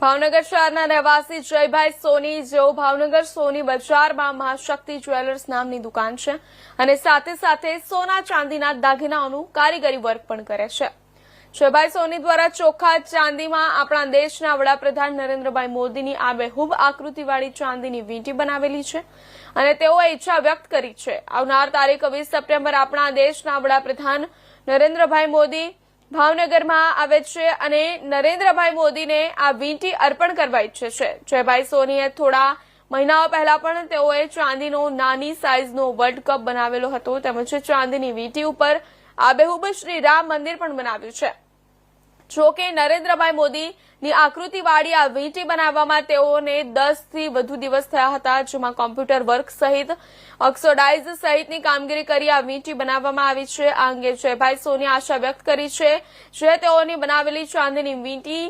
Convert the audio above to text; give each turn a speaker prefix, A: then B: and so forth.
A: ભાવનગર શહેરના રહેવાસી જયભાઈ સોની, જેઓ ભાવનગર સોની બજારમાં મહાશક્તિ જ્વેલર્સ નામની દુકાન છે અને સાથે સાથે સોના ચાંદીના દાગીનાઓનું કારીગરી વર્ક પણ કરે છે. જયભાઈ સોની દ્વારા ચોખ્ખા ચાંદીમાં આપણા દેશના વડાપ્રધાન નરેન્દ્રભાઈ મોદીની આબેહૂબ આકૃતિવાળી ચાંદીની વીંટી બનાવેલી છે અને તેઓએ ઈચ્છા વ્યક્ત કરી છે આવનાર તારીખ 20 સપ્ટેમ્બર આપણા દેશના વડાપ્રધાન નરેન્દ્રભાઈ મોદી ભાવનગરમાં આવે છે અને નરેન્દ્રભાઈ મોદીને આ વીંટી અર્પણ કરવા ઈચ્છે છે. જયભાઈ સોનીએ થોડા મહિનાઓ પહેલા પણ તેઓએ ચાંદીનો નાની સાઇઝનો વર્લ્ડ કપ બનાવેલો હતો તેમજ ચાંદીની વીંટી ઉપર આબેહૂબ શ્રી રામ મંદિર પણ બનાવ્યું છે. જો કે નરેન્દ્રભાઈ મોદીની આકૃતિવાળી આ વીંટી બનાવવામાં તેઓને 10 થી વધુ દિવસ થયા હતા, જેમાં કોમ્પ્યુટર વર્ક સહિત ઓક્સિડાઇઝ સહિતની કામગીરી કરી આ વીંટી બનાવવામાં આવી છે. આ અંગે જયભાઈ સોનીએ આશા વ્યક્ત કરી છે જે તેઓની બનાવેલી ચાંદીની વીંટી